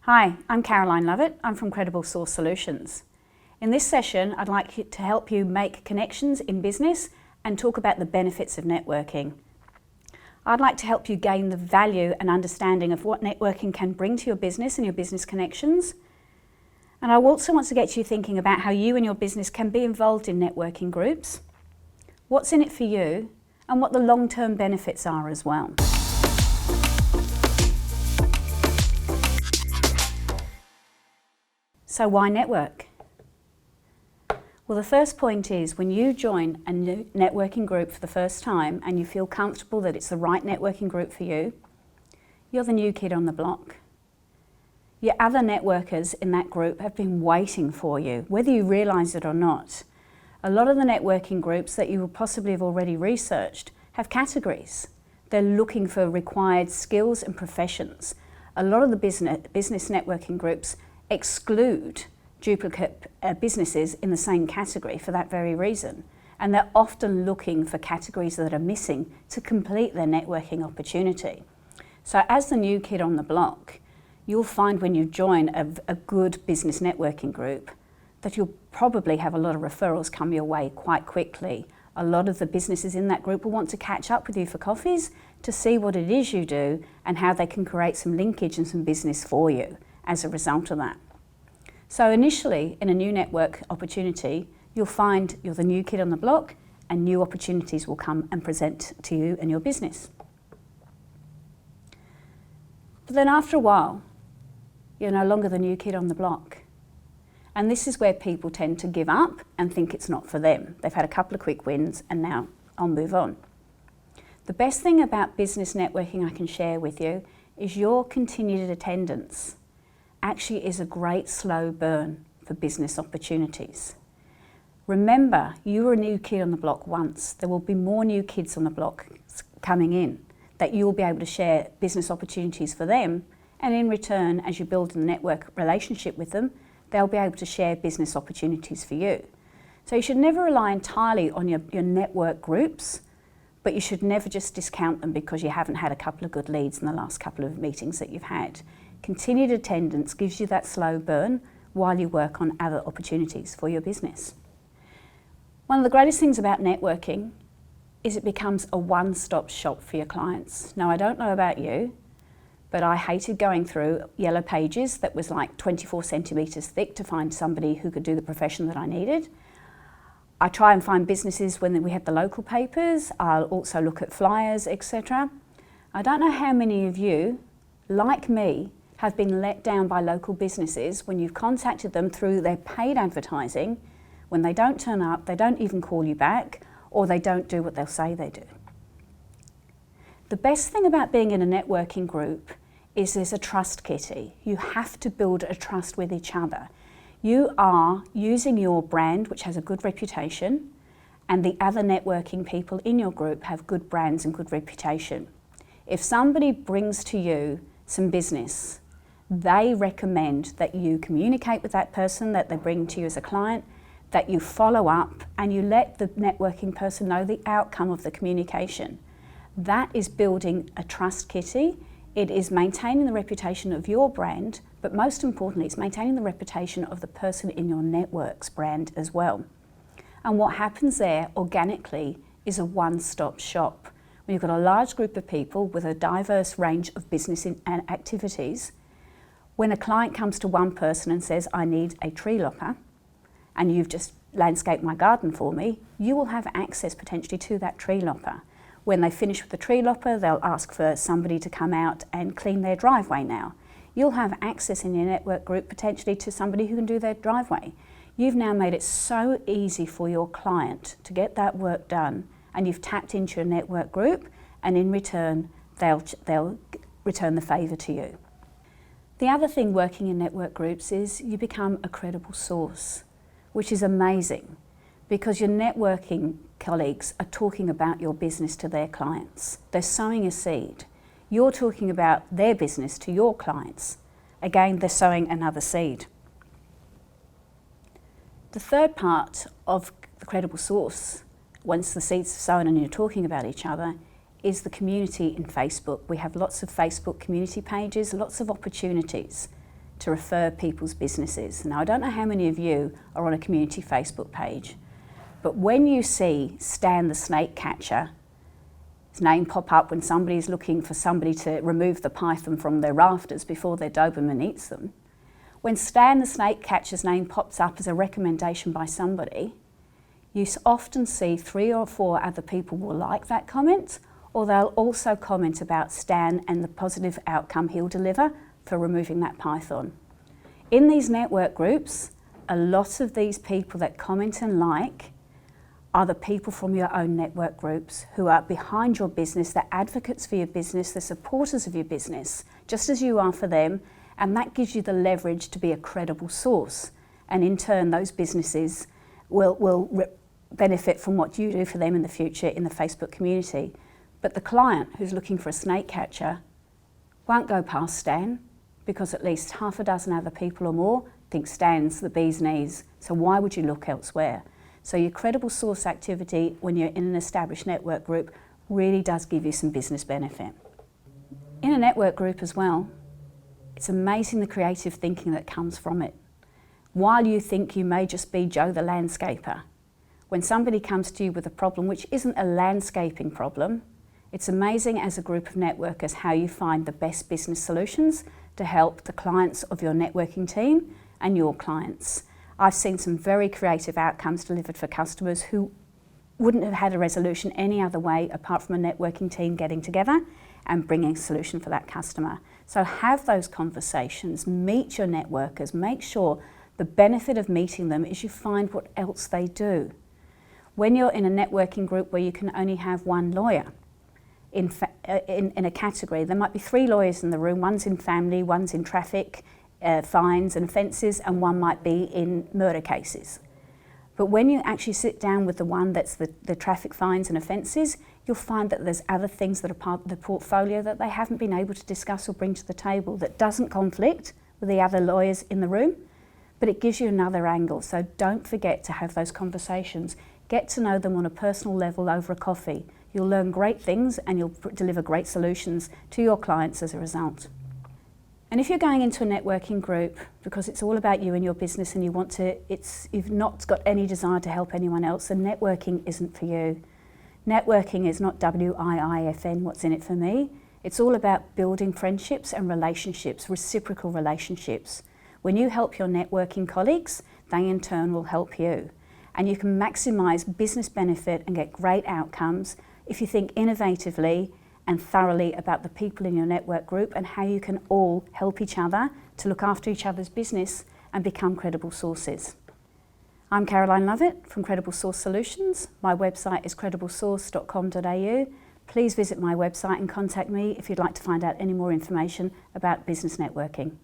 Hi, I'm Caroline Lovett. I'm from Credible Source Solutions. In this session, I'd like to help you make connections in business and talk about the benefits of networking. I'd like to help you gain the value and understanding of what networking can bring to your business and your business connections. And I also want to get you thinking about how you and your business can be involved in networking groups, what's in it for you, and what the long-term benefits are as well. So why network? Well, the first point is when you join a new networking group for the first time and you feel comfortable that it's the right networking group for you, you're the new kid on the block. Your other networkers in that group have been waiting for you, whether you realise it or not. A lot of the networking groups that you will possibly have already researched have categories. They're looking for required skills and professions. A lot of the business networking groups exclude duplicate businesses in the same category for that very reason. And they're often looking for categories that are missing to complete their networking opportunity. So as the new kid on the block, you'll find when you join a good business networking group that you'll probably have a lot of referrals come your way quite quickly. A lot of the businesses in that group will want to catch up with you for coffees to see what it is you do and how they can create some linkage and some business for you as a result of that. So initially, in a new network opportunity, you'll find you're the new kid on the block and new opportunities will come and present to you and your business. But then after a while, you're no longer the new kid on the block. And this is where people tend to give up and think it's not for them. They've had a couple of quick wins and now I'll move on. The best thing about business networking I can share with you is your continued attendance actually is a great slow burn for business opportunities. Remember, you were a new kid on the block once. There will be more new kids on the block coming in that you'll be able to share business opportunities for them, and in return, as you build a network relationship with them, they'll be able to share business opportunities for you. So you should never rely entirely on your network groups, but you should never just discount them because you haven't had a couple of good leads in the last couple of meetings that you've had. Continued attendance gives you that slow burn while you work on other opportunities for your business. One of the greatest things about networking is it becomes a one-stop shop for your clients. Now, I don't know about you, but I hated going through yellow pages that was like 24 centimetres thick to find somebody who could do the profession that I needed. I try and find businesses when we have the local papers. I'll also look at flyers, etc. I don't know how many of you, like me, have been let down by local businesses when you've contacted them through their paid advertising, when they don't turn up, they don't even call you back, or they don't do what they'll say they do. The best thing about being in a networking group is there's a trust kitty. You have to build a trust with each other. You are using your brand, which has a good reputation, and the other networking people in your group have good brands and good reputation. If somebody brings to you some business, they recommend that you communicate with that person that they bring to you as a client, that you follow up and you let the networking person know the outcome of the communication. That is building a trust kitty. It is maintaining the reputation of your brand, but most importantly, it's maintaining the reputation of the person in your network's brand as well. And what happens there organically is a one-stop shop. When you've got a large group of people with a diverse range of business and activities, when a client comes to one person and says, I need a tree lopper, and you've just landscaped my garden for me, you will have access potentially to that tree lopper. When they finish with the tree lopper, they'll ask for somebody to come out and clean their driveway now. You'll have access in your network group potentially to somebody who can do their driveway. You've now made it so easy for your client to get that work done, and you've tapped into your network group, and in return, they'll return the favour to you. The other thing working in network groups is you become a credible source, which is amazing because your networking colleagues are talking about your business to their clients. They're sowing a seed. You're talking about their business to your clients. Again, they're sowing another seed. The third part of the credible source, once the seeds are sown and you're talking about each other, is the community in Facebook. We have lots of Facebook community pages, lots of opportunities to refer people's businesses. Now, I don't know how many of you are on a community Facebook page, but when you see Stan the snake catcher, his name pop up when somebody's looking for somebody to remove the python from their rafters before their Doberman eats them, when Stan the snake catcher's name pops up as a recommendation by somebody, you often see 3 or 4 other people will like that comment, or they'll also comment about Stan and the positive outcome he'll deliver for removing that python. In these network groups, a lot of these people that comment and like are the people from your own network groups who are behind your business, they're advocates for your business, they're supporters of your business, just as you are for them, and that gives you the leverage to be a credible source. And in turn, those businesses will benefit from what you do for them in the future in the Facebook community. But the client who's looking for a snake catcher won't go past Stan, because at least half a dozen other people or more think Stan's the bee's knees. So why would you look elsewhere? So your credible source activity when you're in an established network group really does give you some business benefit. In a network group as well, it's amazing the creative thinking that comes from it. While you think you may just be Joe the landscaper, when somebody comes to you with a problem which isn't a landscaping problem, it's amazing as a group of networkers how you find the best business solutions to help the clients of your networking team and your clients. I've seen some very creative outcomes delivered for customers who wouldn't have had a resolution any other way apart from a networking team getting together and bringing a solution for that customer. So have those conversations, meet your networkers, make sure the benefit of meeting them is you find what else they do. When you're in a networking group where you can only have one lawyer, in a category, there might be 3 lawyers in the room, one's in family, one's in traffic, fines and offences, and one might be in murder cases. But when you actually sit down with the one that's the traffic fines and offences, you'll find that there's other things that are part of the portfolio that they haven't been able to discuss or bring to the table that doesn't conflict with the other lawyers in the room, but it gives you another angle. So don't forget to have those conversations. Get to know them on a personal level over a coffee. You'll learn great things and you'll deliver great solutions to your clients as a result. And if you're going into a networking group because it's all about you and your business and you've not got any desire to help anyone else, then networking isn't for you. Networking is not WIIFM, what's in it for me. It's all about building friendships and relationships, reciprocal relationships. When you help your networking colleagues, they in turn will help you. And you can maximise business benefit and get great outcomes if you think innovatively and thoroughly about the people in your network group and how you can all help each other to look after each other's business and become credible sources. I'm Caroline Lovett from Credible Source Solutions. My website is crediblesource.com.au. Please visit my website and contact me if you'd like to find out any more information about business networking.